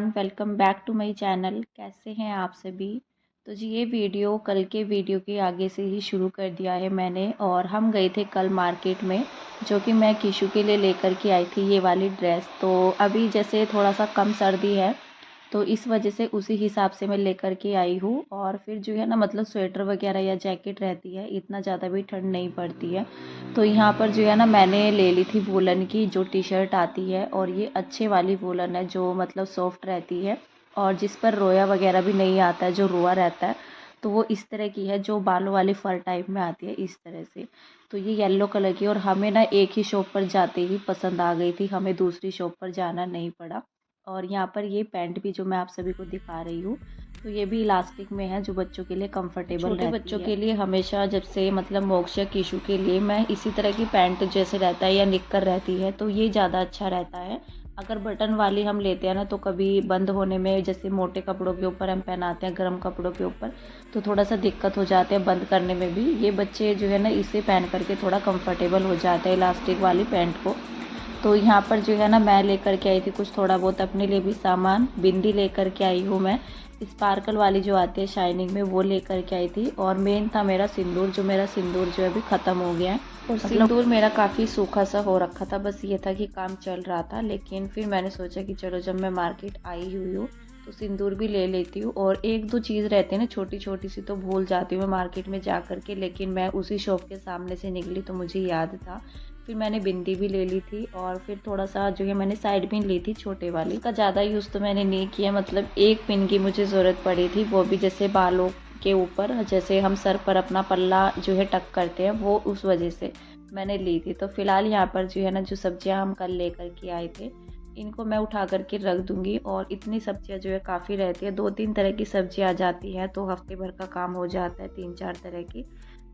Everyone, welcome back to my channel. कैसे हैं आप सभी। तो जी ये वीडियो कल के वीडियो के आगे से ही शुरू कर दिया है मैंने। और हम गए थे कल मार्केट में, जो कि मैं किशु के लिए लेकर के आई थी ये वाली ड्रेस। तो अभी जैसे थोड़ा सा कम सर्दी है तो इस वजह से उसी हिसाब से मैं लेकर के आई हूँ। और फिर जो है ना मतलब स्वेटर वगैरह या जैकेट रहती है, इतना ज़्यादा भी ठंड नहीं पड़ती है। तो यहाँ पर जो है ना मैंने ले ली थी वूलन की जो टी शर्ट आती है, और ये अच्छे वाली वूलन है जो मतलब सॉफ्ट रहती है और जिस पर रोया वगैरह भी नहीं आता है, जो रुआ रहता है। तो वो इस तरह की है जो बालों वाली फर टाइप में आती है इस तरह से। तो ये येलो कलर की, और हमें ना एक ही शॉप पर जाते ही पसंद आ गई थी, हमें दूसरी शॉप पर जाना नहीं पड़ा। और यहाँ पर ये पैंट भी जो मैं आप सभी को दिखा रही हूँ, तो ये भी इलास्टिक में है जो बच्चों के लिए कंफर्टेबल रहती है। छोटे बच्चों के लिए हमेशा जब से मतलब मोक्ष या किशु के लिए मैं इसी तरह की पैंट जैसे रहता है या निक्कर रहती है तो ये ज़्यादा अच्छा रहता है। अगर बटन वाली हम लेते हैं ना तो कभी बंद होने में, जैसे मोटे कपड़ों के ऊपर हम पहनाते हैं, गर्म कपड़ों के ऊपर, तो थोड़ा सा दिक्कत हो जाते हैं बंद करने में भी। ये बच्चे जो है ना इसे पहन करके थोड़ा कंफर्टेबल हो जाते हैं इलास्टिक वाली पैंट को। तो यहाँ पर जो है ना मैं लेकर के आई थी कुछ थोड़ा बहुत अपने लिए भी सामान। बिंदी लेकर के आई हूँ मैं, स्पार्कल वाली जो आती है शाइनिंग में, वो लेकर के आई थी। और मेन था मेरा सिंदूर, जो मेरा सिंदूर जो है अभी ख़त्म हो गया है। और सिंदूर मेरा काफ़ी सूखा सा हो रखा था, बस ये था कि काम चल रहा था। लेकिन फिर मैंने सोचा कि चलो जब मैं मार्केट आई हुई हूँ तो सिंदूर भी ले लेती हूँ। और एक दो चीज़ रहती है ना छोटी छोटी सी, तो भूल जाती हूँ मैं मार्केट में जा कर के, लेकिन मैं उसी शॉप के सामने से निकली तो मुझे याद था। फिर मैंने बिंदी भी ले ली थी, और फिर थोड़ा सा जो है मैंने साइड पिन ली थी छोटे वाली। इसका ज़्यादा यूज़ तो मैंने नहीं किया, मतलब एक पिन की मुझे ज़रूरत पड़ी थी, वो भी जैसे बालों के ऊपर, जैसे हम सर पर अपना पल्ला जो है टक करते हैं, वो उस वजह से मैंने ली थी। तो फिलहाल यहाँ पर जो है ना जो सब्जियाँ हम कल लेकर के आए थे, इनको मैं उठा करके रख दूँगी। और इतनी सब्जियाँ जो है काफ़ी रहती है, 2-3 तरह की सब्जी आ जाती हैं तो हफ्ते भर का काम हो जाता है, 3-4 तरह की।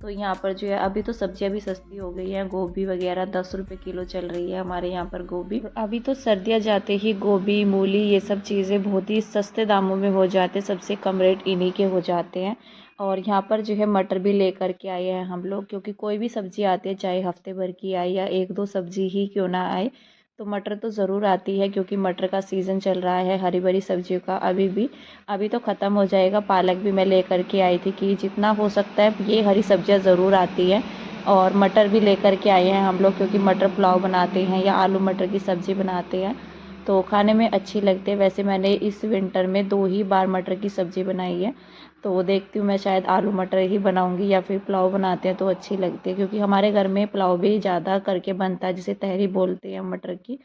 तो यहाँ पर जो है अभी तो सब्जियाँ भी सस्ती हो गई हैं, गोभी वगैरह 10 रुपये किलो चल रही है हमारे यहाँ पर गोभी। अभी तो सर्दियाँ जाते ही गोभी, मूली, ये सब चीज़ें बहुत ही सस्ते दामों में हो जाते हैं, सबसे कम रेट इन्हीं के हो जाते हैं। और यहाँ पर जो है मटर भी लेकर के आए हैं हम लोग, क्योंकि कोई भी सब्ज़ी आती है, चाहे हफ्ते भर की आए या एक दो सब्ज़ी ही क्यों ना आए, तो मटर तो ज़रूर आती है, क्योंकि मटर का सीज़न चल रहा है हरी भरी सब्जियों का। अभी तो ख़त्म हो जाएगा। पालक भी मैं लेकर के आई थी कि जितना हो सकता है ये हरी सब्जियां ज़रूर आती है। और मटर भी लेकर के आए हैं हम लोग, क्योंकि मटर पुलाव बनाते हैं या आलू मटर की सब्ज़ी बनाते हैं तो खाने में अच्छी लगती है। वैसे मैंने इस विंटर में 2 ही बार मटर की सब्ज़ी बनाई है, तो देखती हूँ मैं शायद आलू मटर ही बनाऊंगी, या फिर पुलाव बनाते हैं तो अच्छी लगती है, क्योंकि हमारे घर में पुलाव भी ज़्यादा करके बनता है, जिसे तहरी बोलते हैं मटर की।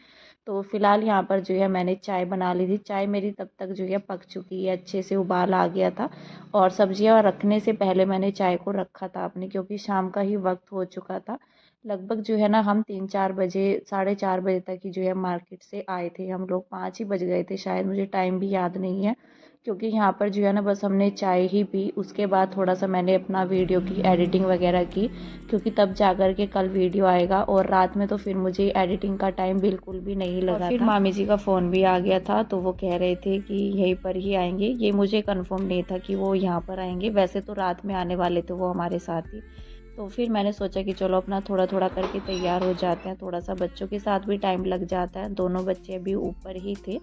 तो फिलहाल यहाँ पर जो है मैंने चाय बना ली थी। चाय मेरी तब तक जो है पक चुकी है, अच्छे से उबाल आ गया था। और सब्जियाँ रखने से पहले मैंने चाय को रखा था अपने, क्योंकि शाम का ही वक्त हो चुका था। लगभग जो है ना हम 3-4 बजे, 4:30 बजे तक ही जो है मार्केट से आए थे हम लोग। 5 ही बज गए थे शायद, मुझे टाइम भी याद नहीं है। क्योंकि यहाँ पर जो है ना बस हमने चाय ही पी, उसके बाद थोड़ा सा मैंने अपना वीडियो की एडिटिंग वगैरह की, क्योंकि तब जा कर के कल वीडियो आएगा। और रात में तो फिर मुझे एडिटिंग का टाइम बिल्कुल भी नहीं लगा। और फिर मामी जी का फ़ोन भी आ गया था, तो वो कह रहे थे कि यहीं पर ही आएंगे। ये मुझे कंफर्म नहीं था कि वो यहाँ पर आएंगे, वैसे तो रात में आने वाले थे वो हमारे साथ ही। तो फिर मैंने सोचा कि चलो अपना थोड़ा थोड़ा करके तैयार हो जाते हैं, थोड़ा सा बच्चों के साथ भी टाइम लग जाता है। दोनों बच्चे अभी ऊपर ही थे,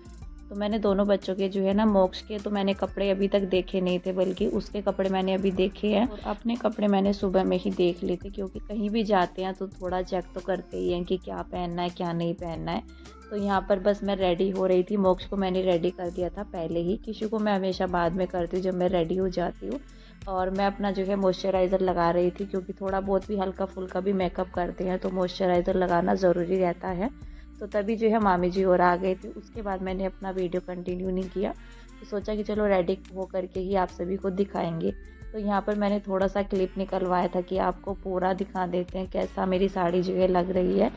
तो मैंने दोनों बच्चों के जो है ना मोक्ष के तो मैंने कपड़े अभी तक देखे नहीं थे, बल्कि उसके कपड़े मैंने अभी देखे हैं। और अपने कपड़े मैंने सुबह में ही देख लिए थे, क्योंकि कहीं भी जाते हैं तो थोड़ा चेक तो करते ही हैं कि क्या पहनना है क्या नहीं पहनना है। तो यहाँ पर बस मैं रेडी हो रही थी। मोक्ष को मैंने रेडी कर दिया था पहले ही, किशु को मैं हमेशा बाद में करती हूँ जब मैं रेडी हो जाती हूँ। और मैं अपना जो है मॉइस्चराइज़र लगा रही थी, क्योंकि थोड़ा बहुत भी हल्का फुल्का भी मेकअप करते हैं तो मॉइस्चराइज़र लगाना ज़रूरी रहता है। तो तभी जो है मामी जी और आ गए थे। उसके बाद मैंने अपना वीडियो कंटिन्यू नहीं किया, तो सोचा कि चलो रेडी हो करके ही आप सभी को दिखाएंगे। तो यहाँ पर मैंने थोड़ा सा क्लिप निकलवाया था कि आपको पूरा दिखा देते हैं कैसा मेरी साड़ी जो है लग रही है।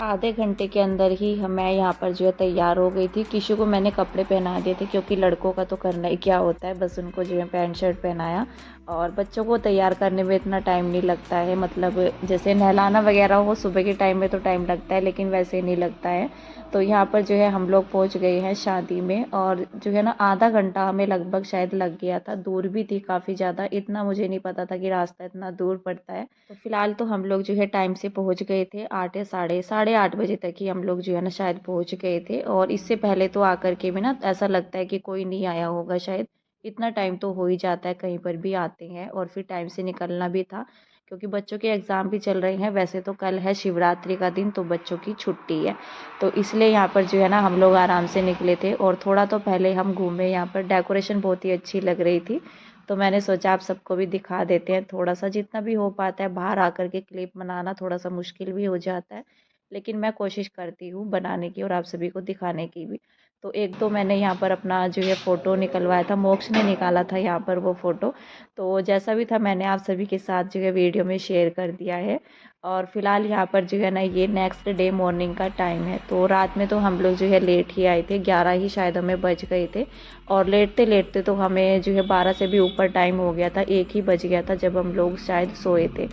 आधे घंटे के अंदर ही मैं यहाँ पर जो है तैयार हो गई थी। किशु को मैंने कपड़े पहना दिए थे, क्योंकि लड़कों का तो करना ही क्या होता है, बस उनको जो है पैंट शर्ट पहनाया। और बच्चों को तैयार करने में इतना टाइम नहीं लगता है, मतलब जैसे नहलाना वगैरह हो सुबह के टाइम में तो टाइम लगता है, लेकिन वैसे नहीं लगता है। तो यहाँ पर जो है हम लोग पहुँच गए हैं शादी में, और जो है ना आधा घंटा हमें लगभग शायद लग गया था। दूर भी थी काफ़ी ज़्यादा, इतना मुझे नहीं पता था कि रास्ता इतना दूर पड़ता है। तो फिलहाल तो हम लोग जो है टाइम से पहुँच गए थे, 8 या साढ़े 8 बजे तक ही हम लोग जो है ना शायद पहुँच गए थे। और इससे पहले तो आकर के भी ना ऐसा लगता है कि कोई नहीं आया होगा शायद, इतना टाइम तो हो ही जाता है कहीं पर भी आते हैं। और फिर टाइम से निकलना भी था क्योंकि बच्चों के एग्ज़ाम भी चल रहे हैं। वैसे तो कल है शिवरात्रि का दिन, तो बच्चों की छुट्टी है, तो इसलिए यहाँ पर जो है ना हम लोग आराम से निकले थे। और थोड़ा तो पहले हम घूमे, यहाँ पर डेकोरेशन बहुत ही अच्छी लग रही थी, तो मैंने सोचा आप सबको भी दिखा देते हैं थोड़ा सा, जितना भी हो पाता है। बाहर आकर के क्लिप बनाना थोड़ा सा मुश्किल भी हो जाता है, लेकिन मैं कोशिश करती हूँ बनाने की और आप सभी को दिखाने की भी। तो एक तो मैंने यहाँ पर अपना जो है फ़ोटो निकलवाया था, मोक्ष ने निकाला था यहाँ पर वो फ़ोटो। तो जैसा भी था मैंने आप सभी के साथ जो है वीडियो में शेयर कर दिया है। और फिलहाल यहाँ पर जो है ना ये नेक्स्ट डे मॉर्निंग का टाइम है। तो रात में तो हम लोग जो है लेट ही आए थे, 11 ही शायद हमें बज गए थे। और लेटते लेटते तो हमें जो है 12 से भी ऊपर टाइम हो गया था, 1 ही बज गया था जब हम लोग शायद सोए थे।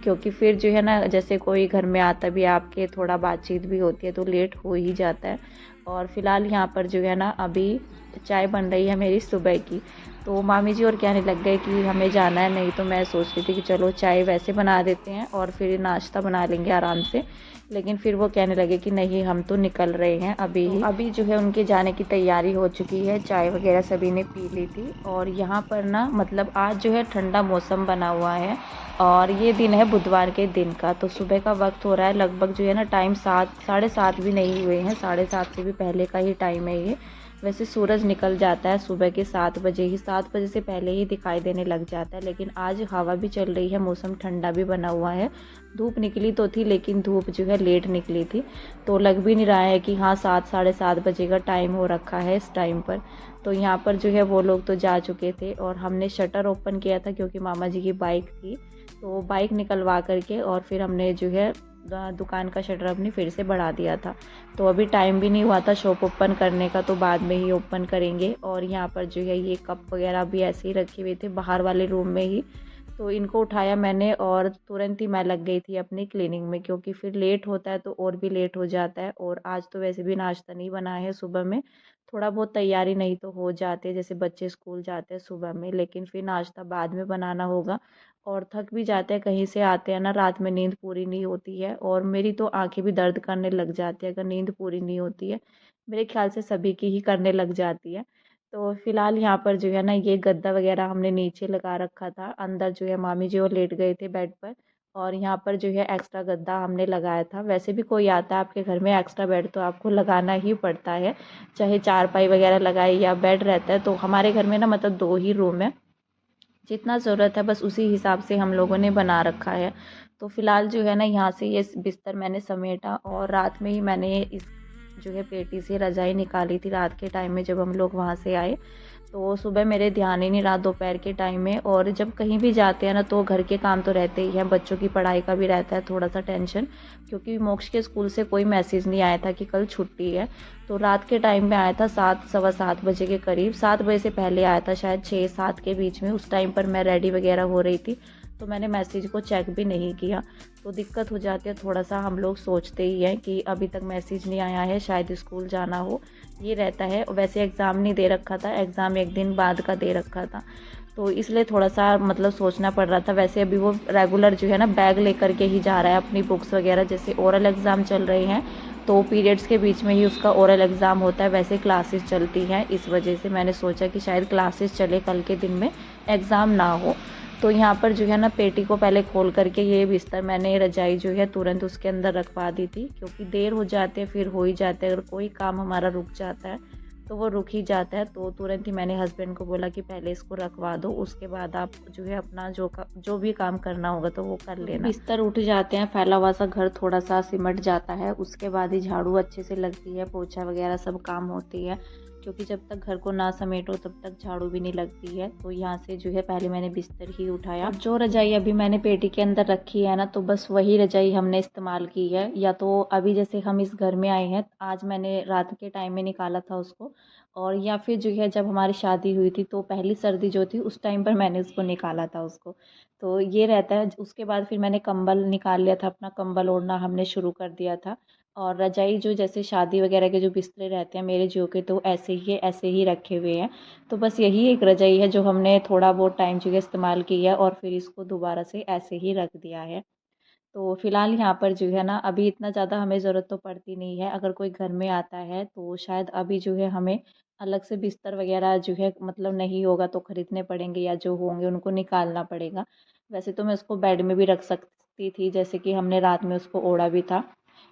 क्योंकि फिर जो है ना जैसे कोई घर में आता भी आपके, थोड़ा बातचीत भी होती है, तो लेट हो ही जाता है। और फिलहाल यहाँ पर जो है ना अभी चाय बन रही है मेरी सुबह की। तो मामी जी और कहने लग गए कि हमें जाना है, नहीं तो मैं सोच रही थी कि चलो चाय वैसे बना देते हैं और फिर नाश्ता बना लेंगे आराम से। लेकिन फिर वो कहने लगे कि नहीं हम तो निकल रहे हैं अभी ही। अभी जो है उनके जाने की तैयारी हो चुकी है, चाय वगैरह सभी ने पी ली थी। और यहाँ पर ना मतलब आज जो है ठंडा मौसम बना हुआ है, और ये दिन है बुधवार के दिन का। तो सुबह का वक्त हो रहा है लगभग जो है ना टाइम 7 7:30 भी नहीं हुए हैं, 7:30 से भी पहले का ही टाइम है ये। वैसे सूरज निकल जाता है सुबह के 7 बजे ही, 7 बजे से पहले ही दिखाई देने लग जाता है। लेकिन आज हवा भी चल रही है, मौसम ठंडा भी बना हुआ है। धूप निकली तो थी लेकिन धूप जो है लेट निकली थी, तो लग भी नहीं रहा है कि हाँ 7 7:30 बजे का टाइम हो रखा है इस टाइम पर। तो यहाँ पर जो है वो लोग तो जा चुके थे, और हमने शटर ओपन किया था क्योंकि मामा जी की बाइक थी। तो बाइक निकलवा करके और फिर हमने जो है दुकान का शटर अपनी फिर से बढ़ा दिया था। तो अभी टाइम भी नहीं हुआ था शॉप ओपन करने का, तो बाद में ही ओपन करेंगे। और यहाँ पर जो है ये कप वगैरह भी ऐसे ही रखे हुए थे बाहर वाले रूम में ही, तो इनको उठाया मैंने और तुरंत ही मैं लग गई थी अपनी क्लीनिंग में, क्योंकि फिर लेट होता है तो और भी लेट हो जाता है। और आज तो वैसे भी नाश्ता नहीं बना है सुबह में, थोड़ा बहुत तैयारी नहीं तो हो जाती है, जैसे बच्चे स्कूल जाते हैं सुबह में, लेकिन फिर नाश्ता बाद में बनाना होगा। और थक भी जाते हैं, कहीं से आते हैं ना, रात में नींद पूरी नहीं होती है, और मेरी तो आंखें भी दर्द करने लग जाती है अगर नींद पूरी नहीं होती है। मेरे ख्याल से सभी की ही करने लग जाती है। तो फिलहाल यहाँ पर जो है ना ये गद्दा वगैरह हमने नीचे लगा रखा था, अंदर जो है मामी जी वो लेट गए थे बेड पर। और यहाँ पर जो है एक्स्ट्रा गद्दा हमने लगाया था। वैसे भी कोई आता है आपके घर में एक्स्ट्रा बेड तो आपको लगाना ही पड़ता है, चाहे चारपाई वगैरह लगाए या बेड रहता है। तो हमारे घर में ना मतलब 2 ही रूम है, जितना ज़रूरत है बस उसी हिसाब से हम लोगों ने बना रखा है। तो फिलहाल जो है ना यहाँ से ये बिस्तर मैंने समेटा, और रात में ही मैंने इस जो है पेटी से रज़ाई निकाली थी रात के टाइम में जब हम लोग वहाँ से आए। तो सुबह मेरे ध्यान ही नहीं रहा दोपहर के टाइम में। और जब कहीं भी जाते हैं ना तो घर के काम तो रहते ही हैं, बच्चों की पढ़ाई का भी रहता है थोड़ा सा टेंशन, क्योंकि मोक्ष के स्कूल से कोई मैसेज नहीं आया था कि कल छुट्टी है। तो रात के टाइम में आया था 7 सवा 7 बजे के करीब, 7 बजे से पहले आया था शायद 6 7 के बीच में। उस टाइम पर मैं रेडी वगैरह हो रही थी, तो मैंने मैसेज को चेक भी नहीं किया। तो दिक्कत हो जाती है थोड़ा सा, हम लोग सोचते ही हैं कि अभी तक मैसेज नहीं आया है, शायद स्कूल जाना हो, ये रहता है। वैसे एग्ज़ाम नहीं दे रखा था, एग्ज़ाम 1 दिन बाद का दे रखा था, तो इसलिए थोड़ा सा मतलब सोचना पड़ रहा था। वैसे अभी वो रेगुलर जो है ना बैग लेकर के ही जा रहा है अपनी बुक्स वगैरह, जैसे ओरल एग्ज़ाम चल रहे हैं तो पीरियड्स के बीच में ही उसका ओरल एग्ज़ाम होता है, वैसे क्लासेस चलती हैं। इस वजह से मैंने सोचा कि शायद क्लासेस चले, कल के दिन में एग्ज़ाम ना हो। तो यहाँ पर जो है ना पेटी को पहले खोल करके ये बिस्तर मैंने रजाई जो है तुरंत उसके अंदर रखवा दी थी, क्योंकि देर हो जाते फिर हो ही जाता है, अगर कोई काम हमारा रुक जाता है तो वो रुक ही जाता है। तो तुरंत ही मैंने हस्बैंड को बोला कि पहले इसको रखवा दो, उसके बाद आप जो है अपना जो भी काम करना होगा तो वो कर लेना। बिस्तर उठ जाते हैं, फैला हुआ सा घर थोड़ा सा सिमट जाता है, उसके बाद ही झाड़ू अच्छे से लगती है, पोछा वगैरह सब काम होती है, क्योंकि जब तक घर को ना समेटो तब तक झाड़ू भी नहीं लगती है। तो यहाँ से जो है पहले मैंने बिस्तर ही उठाया। जो रजाई अभी मैंने पेटी के अंदर रखी है ना, तो बस वही रजाई हमने इस्तेमाल की है। या तो अभी जैसे हम इस घर में आए हैं, आज मैंने रात के टाइम में निकाला था उसको, और या फिर जो है जब हमारी शादी हुई थी तो पहली सर्दी जो थी उस टाइम पर मैंने उसको निकाला था उसको। तो ये रहता है। उसके बाद फिर मैंने कंबल निकाल लिया था, अपना कंबल ओढ़ना हमने शुरू कर दिया था। और रजाई जो जैसे शादी वगैरह के जो बिस्तरे रहते हैं मेरे जियो के, तो ऐसे ही रखे हुए हैं। तो बस यही एक रजाई है जो हमने थोड़ा बहुत टाइम जो है इस्तेमाल किया और फिर इसको दोबारा से ऐसे ही रख दिया है। तो फ़िलहाल यहाँ पर जो है ना अभी इतना ज़्यादा हमें ज़रूरत तो पड़ती नहीं है। अगर कोई घर में आता है तो शायद अभी जो है हमें अलग से बिस्तर वग़ैरह जो है मतलब नहीं होगा तो ख़रीदने पड़ेंगे, या जो होंगे उनको निकालना पड़ेगा। वैसे तो मैं उसको बेड में भी रख सकती थी, जैसे कि हमने रात में उसको ओढ़ा भी था।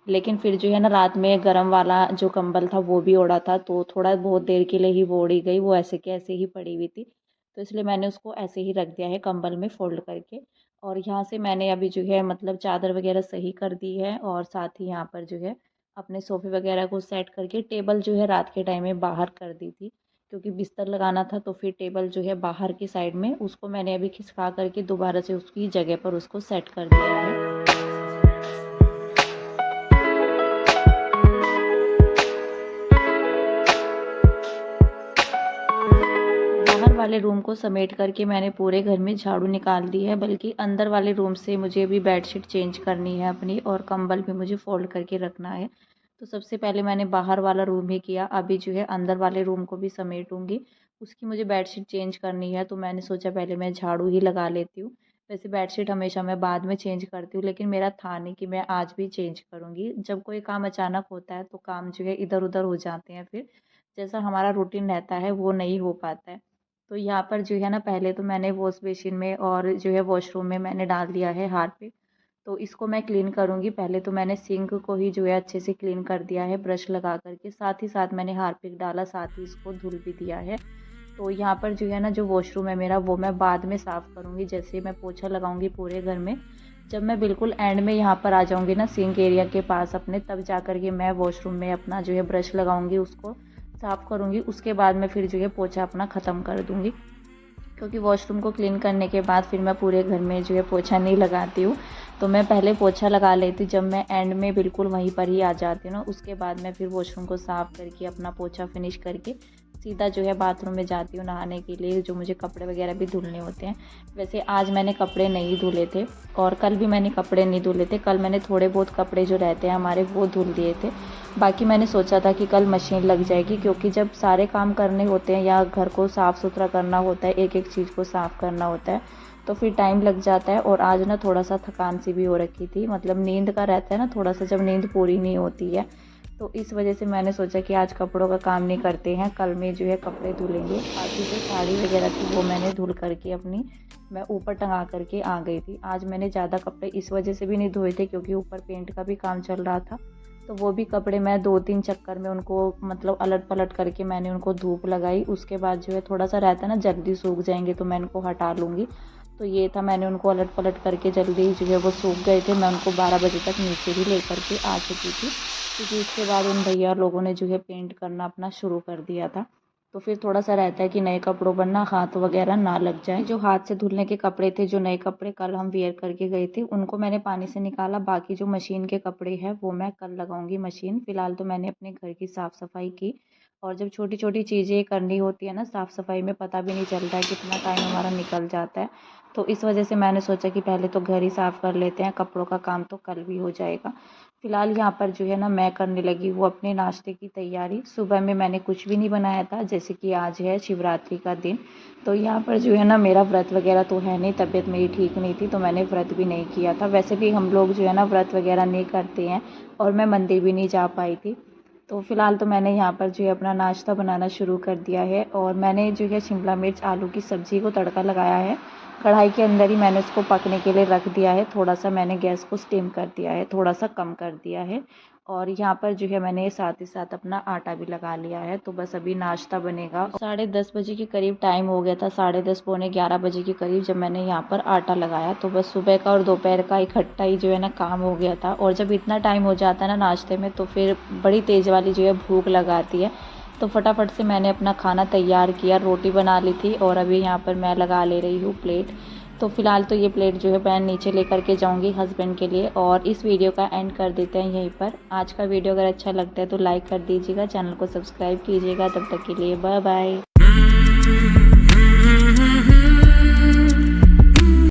लेकिन फिर जो है ना रात में गरम वाला जो कंबल था वो भी ओढ़ा था, तो थोड़ा बहुत देर के लिए ही वो ओढ़ी गई, वो ऐसे के ऐसे ही पड़ी हुई थी। तो इसलिए मैंने उसको ऐसे ही रख दिया है कंबल में फ़ोल्ड करके। और यहाँ से मैंने अभी जो है मतलब चादर वगैरह सही कर दी है, और साथ ही यहाँ पर जो है अपने सोफ़े वगैरह को सेट करके टेबल जो है रात के टाइम में बाहर कर दी थी, क्योंकि बिस्तर लगाना था। तो फिर टेबल जो है बाहर की साइड में उसको मैंने अभी खिसका करके दोबारा से उसकी जगह पर उसको सेट कर दिया है। बाहर वाले रूम को समेट करके मैंने पूरे घर में झाड़ू निकाल दी है, बल्कि अंदर वाले रूम से मुझे अभी बेडशीट चेंज करनी है अपनी, और कंबल भी मुझे फ़ोल्ड करके रखना है। तो सबसे पहले मैंने बाहर वाला रूम ही किया, अभी जो है अंदर वाले रूम को भी समेटूँगी। उसकी मुझे बेडशीट चेंज करनी है, तो मैंने सोचा पहले मैं झाड़ू ही लगा लेती हूँ। वैसे बेडशीट हमेशा मैं बाद में चेंज करती हूँ, लेकिन मेरा था नहीं कि मैं आज भी चेंज करूँगी। जब कोई काम अचानक होता है तो काम जो है इधर-उधर हो जाते हैं, फिर जैसा हमारा रूटीन रहता है वो नहीं हो पाता है। तो यहाँ पर जो है ना पहले तो मैंने वॉश बेसिन में और जो है वॉशरूम में मैंने डाल दिया है हार्पिक। तो इसको मैं क्लीन करूँगी। पहले तो मैंने सिंक को ही जो है अच्छे से क्लीन कर दिया है ब्रश लगा करके, साथ ही साथ मैंने हार्पिक डाला, साथ ही इसको धुल भी दिया है। तो यहाँ पर जो है ना जो वॉशरूम है मेरा वो मैं बाद में साफ़ करूँगी, जैसे मैं पोछा लगाऊँगी पूरे घर में। जब मैं बिल्कुल एंड में यहाँ पर आ जाऊँगी ना सिंक एरिया के पास अपने, तब जा कर के मैं वॉशरूम में अपना जो है ब्रश लगाऊँगी, उसको साफ़ करूँगी। उसके बाद मैं फिर जो है पोछा अपना ख़त्म कर दूँगी, क्योंकि वॉशरूम को क्लीन करने के बाद फिर मैं पूरे घर में जो है पोछा नहीं लगाती हूँ। तो मैं पहले पोछा लगा लेती हूँ, जब मैं एंड में बिल्कुल वहीं पर ही आ जाती हूँ ना, उसके बाद मैं फिर वॉशरूम को साफ़ करके अपना पोछा फिनिश करके सीधा जो है बाथरूम में जाती हूँ नहाने के लिए, जो मुझे कपड़े वगैरह भी धुलने होते हैं। वैसे आज मैंने कपड़े नहीं धुले थे, और कल भी मैंने कपड़े नहीं धुले थे। कल मैंने थोड़े बहुत कपड़े जो रहते हैं हमारे वो धुल दिए थे। बाकी मैंने सोचा था कि कल मशीन लग जाएगी, क्योंकि जब सारे काम करने होते हैं या घर को साफ़ सुथरा करना होता है, एक एक चीज़ को साफ़ करना होता है, तो फिर टाइम लग जाता है। और आज ना थोड़ा सा थकान सी भी हो रखी थी, मतलब नींद का रहता है ना थोड़ा सा, जब नींद पूरी नहीं होती है, तो इस वजह से मैंने सोचा कि आज कपड़ों का काम नहीं करते हैं, कल में जो है कपड़े धुलेंगे। बाकी जो साड़ी वगैरह थी वो मैंने धुल करके अपनी मैं ऊपर टंगा करके आ गई थी। आज मैंने ज़्यादा कपड़े इस वजह से भी नहीं धोए थे, क्योंकि ऊपर पेंट का भी काम चल रहा था। तो वो भी कपड़े मैं 2-3 चक्कर में उनको मतलब अलट-पलट करके मैंने उनको धूप लगाई। उसके बाद जो है थोड़ा-सा रहता है ना जल्दी सूख जाएँगे तो मैं इनको हटा लूँगी। तो ये था, मैंने उनको अलट-पलट करके जल्दी जो है वो सूख गए थे। मैं उनको 12 बजे तक नीचे भी लेकर के आ चुकी थी, क्योंकि उसके बाद उन भैया लोगों ने जो है पेंट करना अपना शुरू कर दिया था। तो फिर थोड़ा-सा रहता है कि नए कपड़ों पर ना हाथ वगैरह ना लग जाए। जो हाथ से धुलने के कपड़े थे, जो नए कपड़े कल हम वियर करके गए थे, उनको मैंने पानी से निकाला। बाकी जो मशीन के कपड़े हैं वो मैं कल लगाऊंगी मशीन। फ़िलहाल तो मैंने अपने घर की साफ़ सफाई की, और जब छोटी-छोटी चीज़ें करनी होती है ना साफ़ सफाई में, पता भी नहीं चलता है कितना टाइम हमारा निकल जाता है। तो इस वजह से मैंने सोचा कि पहले तो घर ही साफ़ कर लेते हैं, कपड़ों का काम तो कल भी हो जाएगा। फ़िलहाल यहाँ पर जो है ना मैं करने लगी हूँ अपने नाश्ते की तैयारी। सुबह में मैंने कुछ भी नहीं बनाया था, जैसे कि आज है शिवरात्रि का दिन, तो यहाँ पर जो है ना मेरा व्रत वगैरह तो है नहीं, तबीयत मेरी ठीक नहीं थी, तो मैंने व्रत भी नहीं किया था। वैसे भी हम लोग जो है ना व्रत वगैरह नहीं करते हैं, और मैं मंदिर भी नहीं जा पाई थी। तो फ़िलहाल तो मैंने यहाँ पर जो है अपना नाश्ता बनाना शुरू कर दिया है, और मैंने जो है शिमला मिर्च आलू की सब्ज़ी को तड़का लगाया है। कढ़ाई के अंदर ही मैंने उसको पकने के लिए रख दिया है। थोड़ा-सा मैंने गैस को स्टिम कर दिया है, थोड़ा-सा कम कर दिया है, और यहाँ पर जो है मैंने साथ ही साथ अपना आटा भी लगा लिया है। तो बस अभी नाश्ता बनेगा। 10:30 बजे के करीब टाइम हो गया था, 10:30 पौने 11 बजे के करीब, जब मैंने यहाँ पर आटा लगाया। तो बस सुबह का और दोपहर का इकट्ठा ही जो है ना काम हो गया था। और जब इतना टाइम हो जाता है ना नाश्ते में, तो फिर बड़ी तेज़ वाली जो है भूख लगाती है। तो फटाफट से मैंने अपना खाना तैयार किया, रोटी बना ली थी, और अभी यहाँ पर मैं लगा ले रही हूँ प्लेट। तो फ़िलहाल तो ये प्लेट जो है मैं नीचे लेकर के जाऊँगी हस्बैंड के लिए, और इस वीडियो का एंड कर देते हैं यहीं पर। आज का वीडियो अगर अच्छा लगता है तो लाइक कर दीजिएगा, चैनल को सब्सक्राइब कीजिएगा। तब तक के लिए बाय बाय।